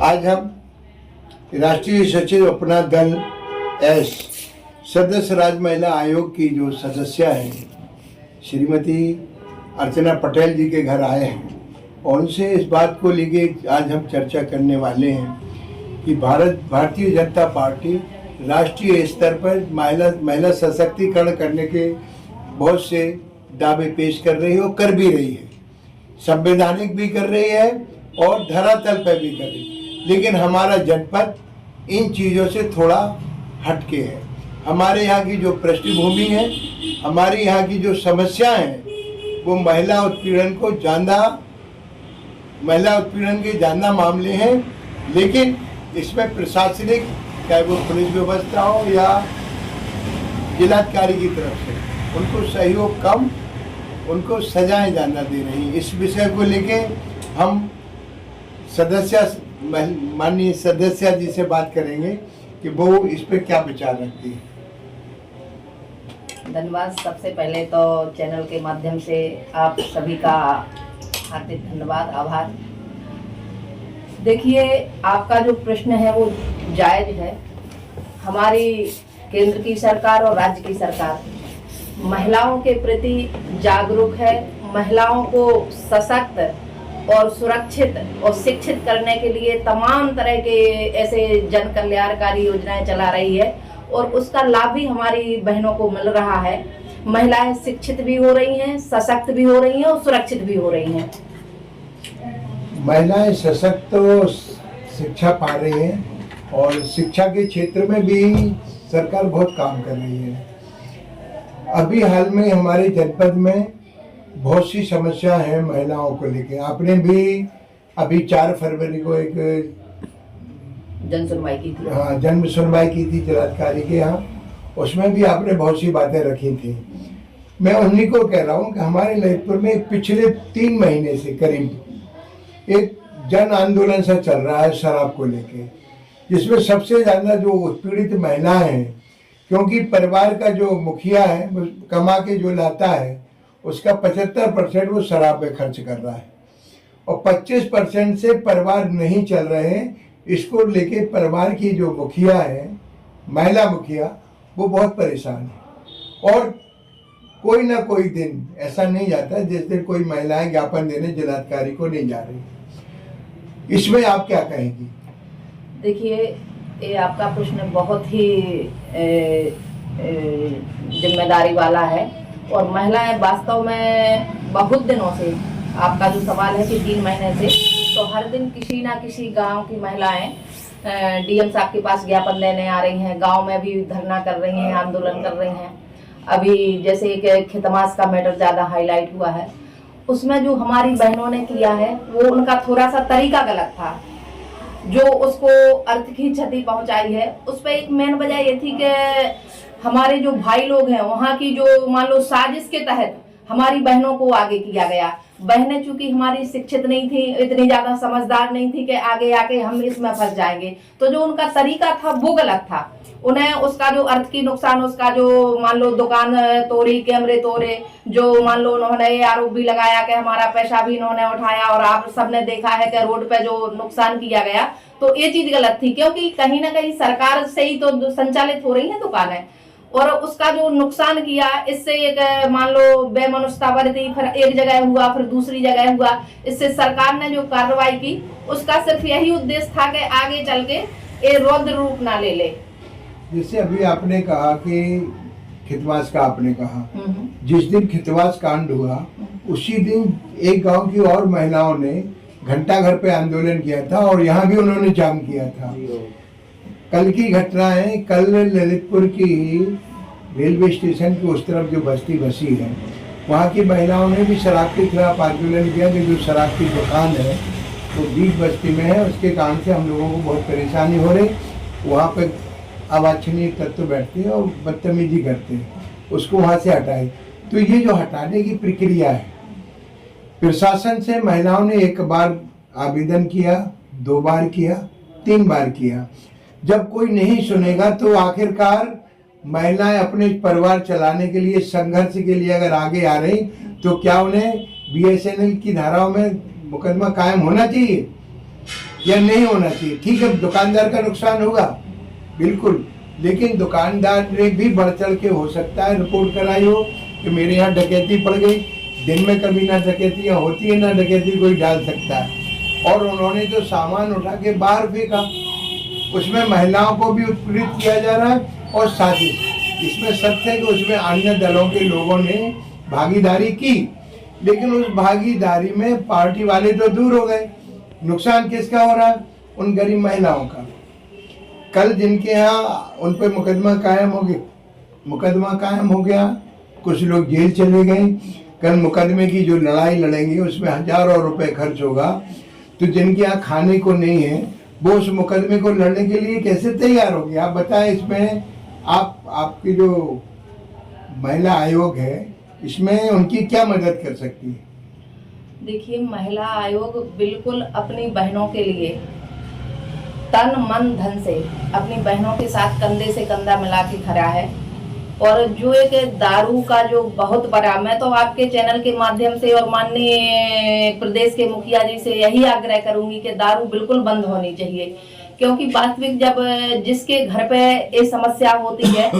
आज हम राष्ट्रीय सचिव अपना दल एस सदस्य राज्य महिला आयोग की जो सदस्य हैं श्रीमती अर्चना पटेल जी के घर आए हैं और उनसे इस बात को लेके आज हम चर्चा करने वाले हैं कि भारतीय जनता पार्टी राष्ट्रीय स्तर पर महिला सशक्तिकरण करने के बहुत से दावे पेश कर रही है और कर भी रही है, संवैधानिक भी कर रही है और धरातल पर भी कर रही है। लेकिन हमारा जनपद इन चीज़ों से थोड़ा हटके है। हमारे यहाँ की जो पृष्ठभूमि है, हमारे यहाँ की जो समस्या है वो महिला उत्पीड़न के ज़्यादा मामले हैं। लेकिन इसमें प्रशासनिक, चाहे वो पुलिस व्यवस्था हो या जिलाधिकारी की तरफ से, उनको सहयोग कम, उनको सजाएं ज़्यादा दे रही है। इस विषय को लेके हम माननीय सदस्य जी से बात करेंगे कि वो इस पे क्या विचार रखती है। धन्यवाद। सबसे पहले तो चैनल के माध्यम से आप सभी का हार्दिक धन्यवाद, आभार। देखिए, आपका जो प्रश्न है वो जायज है। हमारी केंद्र की सरकार और राज्य की सरकार महिलाओं के प्रति जागरूक है, महिलाओं को सशक्त और सुरक्षित और शिक्षित करने के लिए तमाम तरह के ऐसे जन कल्याणकारी योजनाएं चला रही है और उसका लाभ भी हमारी बहनों को मिल रहा है। महिलाएं शिक्षित भी हो रही हैं, सशक्त भी हो रही हैं और सुरक्षित भी हो रही हैं। महिलाएं सशक्त शिक्षा पा रही हैं और शिक्षा के क्षेत्र में भी सरकार बहुत काम कर रही है। अभी हाल में हमारे जनपद में बहुत सी समस्या है महिलाओं को लेकर। आपने भी अभी 4 फरवरी को एक जन सुनवाई की थी। हाँ, जन सुनवाई की थी जिलाधिकारी के यहाँ। उसमें भी आपने बहुत सी बातें रखी थी। मैं उन्हीं को कह रहा हूँ कि हमारे ललितपुर में पिछले 3 महीने से करीब एक जन आंदोलन सा चल रहा है शराब को लेके, जिसमें सबसे ज़्यादा जो उत्पीड़ित महिलाएं हैं, क्योंकि परिवार का जो मुखिया है वो कमा के जो लाता है उसका 75% वो शराब में खर्च कर रहा है और 25% से परिवार नहीं चल रहे हैं। इसको लेके परिवार की जो मुखिया है, महिला मुखिया, वो बहुत परेशान है और कोई ना कोई दिन ऐसा नहीं जाता जिस दिन कोई महिलाएं ज्ञापन देने जिलाधिकारी को नहीं जा रही। इसमें आप क्या कहेंगी? देखिए, ये आपका प्रश्न बहुत ही जिम्मेदारी वाला है और महिलाएं वास्तव में बहुत दिनों से, आपका जो सवाल है कि 3 महीने से, तो हर दिन किसी ना किसी गांव की महिलाएं डीएम साहब के पास ज्ञापन देने आ रही हैं, गांव में भी धरना कर रही हैं, आंदोलन कर रही हैं। अभी जैसे एक खितमास का मैटर ज़्यादा हाईलाइट हुआ है, उसमें जो हमारी बहनों ने किया है वो उनका थोड़ा सा तरीका गलत था, जो उसको अर्थ की क्षति पहुंचाई है। उस पर एक मेन वजह ये थी कि हमारे जो भाई लोग हैं वहाँ की जो मान लो साजिश के तहत हमारी बहनों को आगे किया गया। बहनें चूंकि हमारी शिक्षित नहीं थी, इतनी ज्यादा समझदार नहीं थी कि आगे आके हम इसमें फंस जाएंगे, तो जो उनका तरीका था वो गलत था। उन्हें उसका जो अर्थ की नुकसान, उसका जो मान लो दुकान तोड़ी, कैमरे तोड़े, जो मान लो उन्होंने आरोप भी लगाया कि हमारा पैसा भी इन्होंने उठाया और आप सबने देखा है कि रोड पे जो नुकसान किया गया, तो ये चीज गलत थी। क्योंकि कहीं ना कहीं सरकार से ही तो संचालित हो रही है दुकानें, और उसका जो नुकसान किया, इससे एक मान लो बेमनुष्यता बरती, फिर एक जगह हुआ फिर दूसरी जगह हुआ। इससे सरकार ने जो कार्रवाई की उसका सिर्फ यही उद्देश्य था कि आगे चल के ये रौद्र रूप ना ले ले। जैसे अभी आपने कहा कि खितवास का आपने कहा, जिस दिन खितवास कांड हुआ उसी दिन एक गांव की और महिलाओं ने घंटा घर पे आंदोलन किया था और यहाँ भी उन्होंने जाम किया था। कल की घटना है, कल ललितपुर की रेलवे स्टेशन की उस तरफ जो बस्ती बसी है, वहाँ की महिलाओं ने भी शराब के खिलाफ आंदोलन किया कि जो शराब की दुकान है वो बीच बस्ती में है, उसके कारण से हम लोगों को बहुत परेशानी हो रही। वहाँ पर अवांछनीय तत्व बैठते हैं और बदतमीजी करते हैं, उसको वहाँ से हटाए। तो ये जो हटाने की प्रक्रिया है, प्रशासन से महिलाओं ने 1 बार आवेदन किया, 2 बार किया, 3 बार किया। जब कोई नहीं सुनेगा तो आखिरकार महिलाएं अपने परिवार चलाने के लिए, संघर्ष के लिए अगर आगे आ रही, तो क्या उन्हें बीएसएनएल की धाराओं में मुकदमा कायम होना चाहिए? या नहीं होना चाहिए। ठीक है, दुकानदार का नुकसान होगा बिल्कुल, लेकिन दुकानदार ने भी बढ़ चढ़ के हो सकता है रिपोर्ट कराई हो कि मेरे यहाँ डकैती पड़ गई। दिन में कभी ना डकैतियाँ होती है ना डकैती कोई डाल सकता है। और उन्होंने जो सामान उठा के बाहर फेंका, उसमें महिलाओं को भी उत्पीड़ित किया जा रहा है और साथ ही इसमें सत्य है कि उसमें अन्य दलों के लोगों ने भागीदारी की, लेकिन उस भागीदारी में पार्टी वाले तो दूर हो गए। नुकसान किसका हो रहा है? उन गरीब महिलाओं का। कल जिनके यहाँ उन पर मुकदमा कायम हो गया, कुछ लोग जेल चले गए। कल मुकदमे की जो लड़ाई लड़ेंगे उसमें हजारों रुपए खर्च होगा, तो जिनके यहाँ खाने को नहीं है वो उस मुकदमे को लड़ने के लिए कैसे तैयार होगी? आप बताएं, इसमें आपकी जो महिला आयोग है इसमें उनकी क्या मदद कर सकती है? देखिए, महिला आयोग बिल्कुल अपनी बहनों के लिए तन मन धन से अपनी बहनों के साथ कंधे से कंधा मिला के खड़ा है। और जो एक दारू का जो बहुत बड़ा, मैं तो आपके चैनल के माध्यम से और माननीय प्रदेश के मुखिया जी से यही आग्रह करूंगी कि दारू बिल्कुल बंद होनी चाहिए, क्योंकि वास्तविक जब जिसके घर पे ये समस्या होती है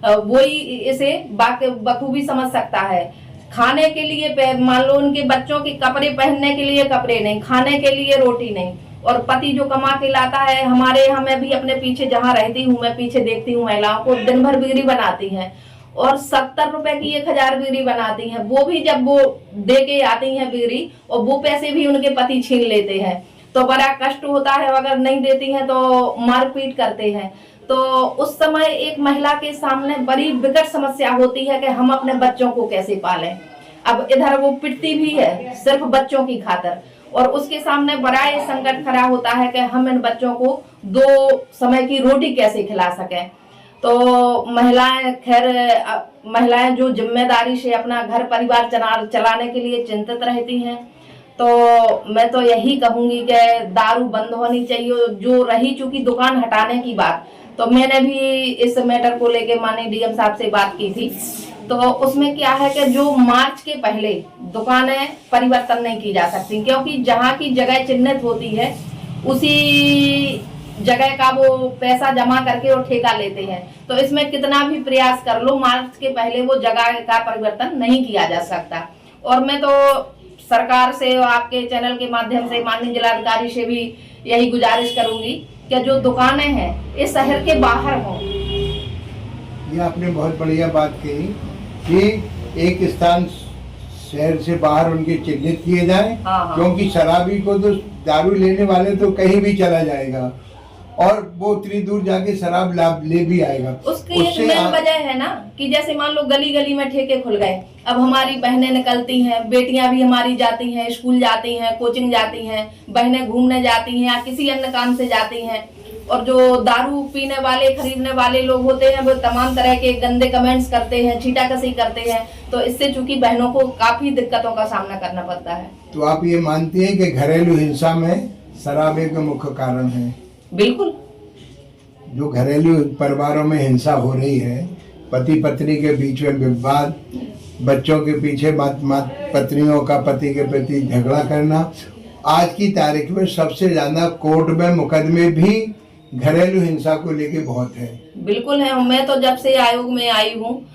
वही इसे बखूबी समझ सकता है। खाने के लिए मान लो उनके बच्चों के कपड़े पहनने के लिए कपड़े नहीं, खाने के लिए रोटी नहीं, और पति जो कमा के लाता है, हमारे यहाँ मैं भी अपने पीछे जहाँ रहती हूँ मैं पीछे देखती हूँ महिलाओं को दिन भर बिगड़ी बनाती हैं और 70 रुपए की 1000 बिगड़ी बनाती हैं। वो भी जब वो दे के आती हैं बिगड़ी और वो पैसे भी उनके पति छीन लेते हैं तो बड़ा कष्ट होता है। अगर नहीं देती हैं तो मारपीट करते हैं। तो उस समय एक महिला के सामने बड़ी विकट समस्या होती है कि हम अपने बच्चों को कैसे पालें। अब इधर वो पिटती भी है सिर्फ बच्चों की खातिर, और उसके सामने बड़ा ये संकट खड़ा होता है कि हम इन बच्चों को 2 समय की रोटी कैसे खिला सकें। तो महिलाएं जो जिम्मेदारी से अपना घर परिवार चलाने के लिए चिंतित रहती हैं, तो मैं तो यही कहूंगी कि दारू बंद होनी चाहिए। जो रही चूंकि दुकान हटाने की बात, तो मैंने भी इस मैटर को लेके माननीय डीएम साहब से बात की थी। तो उसमें क्या है कि जो मार्च के पहले दुकानें परिवर्तन नहीं की जा सकती, क्योंकि जहाँ की जगह चिन्हित होती है उसी जगह का वो पैसा जमा करके और ठेका लेते हैं। तो इसमें कितना भी प्रयास कर लो, मार्च के पहले वो जगह का परिवर्तन नहीं किया जा सकता। और मैं तो सरकार से और आपके चैनल के माध्यम से माननीय जिलाधिकारी से भी यही गुजारिश करूंगी कि जो दुकानें हैं इस शहर के बाहर हों। ये आपने बहुत बढ़िया बात कही कि एक स्थान शहर से बाहर उनके चिन्हित किए जाए। हाँ। क्योंकि शराबी को तो दारू लेने वाले तो कहीं भी चला जाएगा और वो उतनी दूर जाके शराब ले भी आएगा। उसकी एक मेन वजह है ना कि जैसे मान लो गली गली में ठेके खुल गए, अब हमारी बहनें निकलती हैं, बेटियां भी हमारी जाती हैं, स्कूल जाती हैं, कोचिंग जाती हैं, बहनें घूमने जाती हैं या किसी अन्य काम से जाती हैं, और जो दारू पीने वाले खरीदने वाले लोग होते हैं वो तमाम तरह के गंदे कमेंट्स करते हैं, छीटाकशी करते हैं। तो इससे चूंकि बहनों को काफी दिक्कतों का सामना करना पड़ता है। तो आप ये मानती हैं कि घरेलू हिंसा में शराब एक मुख्य कारण है? बिल्कुल। जो घरेलू परिवारों में हिंसा हो रही है, पति पत्नी के बीच में विवाद, बच्चों के पीछे पत्नियों का पति के प्रति झगड़ा करना, आज की तारीख में सबसे ज्यादा कोर्ट में मुकदमे भी घरेलू हिंसा को लेके बहुत है। बिल्कुल है। मैं तो जब से आयोग में आई हूँ,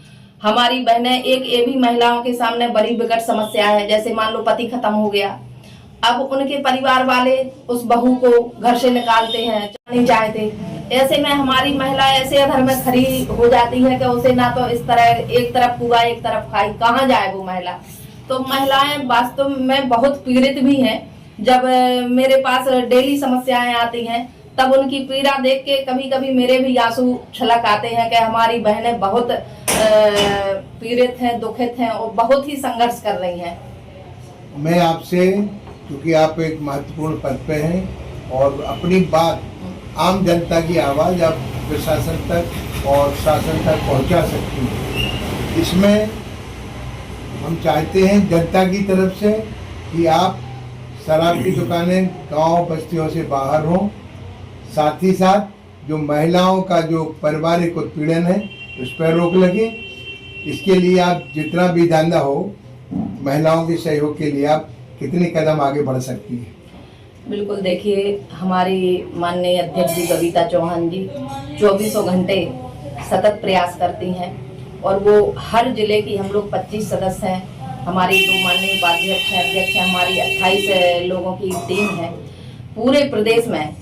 हमारी बहनें एक ये भी महिलाओं के सामने बड़ी विकट समस्या है। जैसे मान लो पति खत्म हो गया, अब उनके परिवार वाले उस बहू को घर से निकालते हैं, नहीं चाहते। ऐसे में हमारी महिला ऐसे अधर में खड़ी हो जाती है कि उसे ना तो इस तरह एक तरफ कुआ एक तरफ खाई, कहाँ जाए वो महिला। तो महिलाएं वास्तव में बहुत पीड़ित भी हैं। जब मेरे पास डेली समस्याएं आती हैं तब उनकी पीड़ा देख के कभी कभी मेरे भी आंसू छलक आते हैं कि हमारी बहनें बहुत पीड़ित हैं, दुखित हैं और बहुत ही संघर्ष कर रही हैं। मैं आपसे, क्योंकि आप एक महत्वपूर्ण पद पे हैं और अपनी बात आम जनता की आवाज़ आप प्रशासन तक और शासन तक पहुंचा सकती हैं, इसमें हम चाहते हैं जनता की तरफ से कि आप शराब की दुकानें गांव बस्तियों से बाहर हों, साथ ही साथ जो महिलाओं का जो पारिवारिक उत्पीड़न है उस पर रोक लगे। इसके लिए आप जितना भी जानना हो, महिलाओं के सहयोग के लिए आप कितने कदम आगे बढ़ सकती है? बिल्कुल, देखिए हमारी माननीय अध्यक्ष जी बबीता चौहान जी 24 घंटे सतत प्रयास करती हैं और वो हर जिले की, हम लोग 25 सदस्य हैं, हमारी 2 माननीय उपाध्यक्ष हैं, अध्यक्ष हैं, हमारी 28 लोगों की टीम है पूरे प्रदेश में।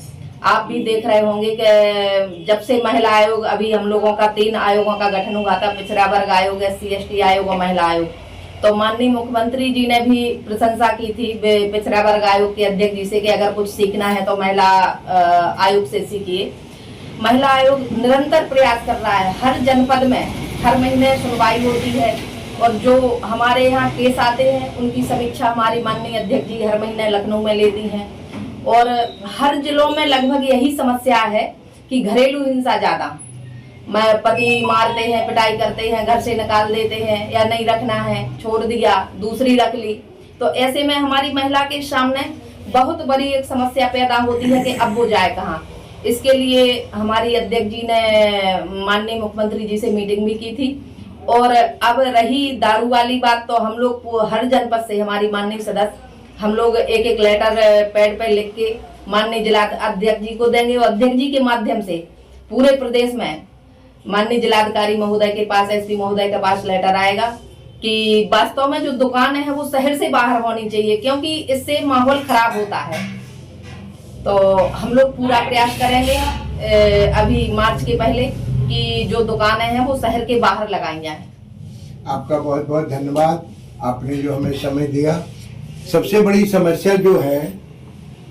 आप भी देख रहे होंगे कि जब से महिला आयोग, अभी हम लोगों का 3 आयोगों का गठन हुआ था, पिछड़ा वर्ग आयोग, SC/ST आयोग और महिला आयोग। तो माननीय मुख्यमंत्री जी ने भी प्रशंसा की थी पिछड़ा वर्ग आयोग के अध्यक्ष जी से कि अगर कुछ सीखना है तो महिला आयोग से सीखिए। महिला आयोग निरंतर प्रयास कर रहा है, हर जनपद में हर महीने सुनवाई होती है और जो हमारे यहाँ केस आते हैं उनकी समीक्षा हमारी माननीय अध्यक्ष जी हर महीने लखनऊ में लेती हैं। और हर जिलों में लगभग यही समस्या है कि घरेलू हिंसा ज्यादा, पति मारते हैं, पिटाई करते हैं, घर से निकाल देते हैं, या नहीं रखना है, छोड़ दिया, दूसरी रख ली। तो ऐसे में हमारी महिला के सामने बहुत बड़ी एक समस्या पैदा होती है कि अब वो जाए कहाँ। इसके लिए हमारी अध्यक्ष जी ने माननीय मुख्यमंत्री जी से मीटिंग भी की थी। और अब रही दारू वाली बात, तो हम लोग हर जनपद से हमारी माननीय सदस्य, हम लोग एक लेटर पैड पे लिख के माननीय जिला अध्यक्ष जी को देंगे और अध्यक्ष जी के माध्यम से पूरे प्रदेश में माननीय जिलाधिकारी महोदय के पास, SP महोदय के पास लेटर आएगा कि वास्तव में जो दुकान है वो शहर से बाहर होनी चाहिए, क्योंकि इससे माहौल खराब होता है। तो हम लोग पूरा प्रयास करेंगे अभी मार्च के पहले कि जो दुकानें हैं वो शहर के बाहर लगाई जाए। आपका बहुत बहुत धन्यवाद, आपने जो हमें समय दिया। सबसे बड़ी समस्या जो है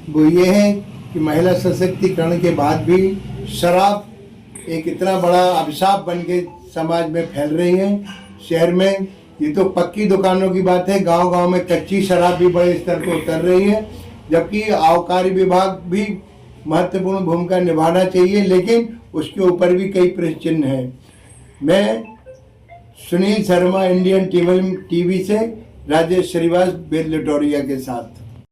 वो ये है कि महिला सशक्तिकरण के बाद भी शराब एक इतना बड़ा अभिशाप बन के समाज में फैल रही है। शहर में ये तो पक्की दुकानों की बात है, गांव-गांव में कच्ची शराब भी बड़े स्तर पर उतर रही है, जबकि आबकारी विभाग भी महत्वपूर्ण भूमिका निभाना चाहिए, लेकिन उसके ऊपर भी कई प्रश्न चिन्ह हैं। मैं सुनील शर्मा, इंडियन टीवी से राजेश श्रीवास, बेल लिटोरिया के साथ।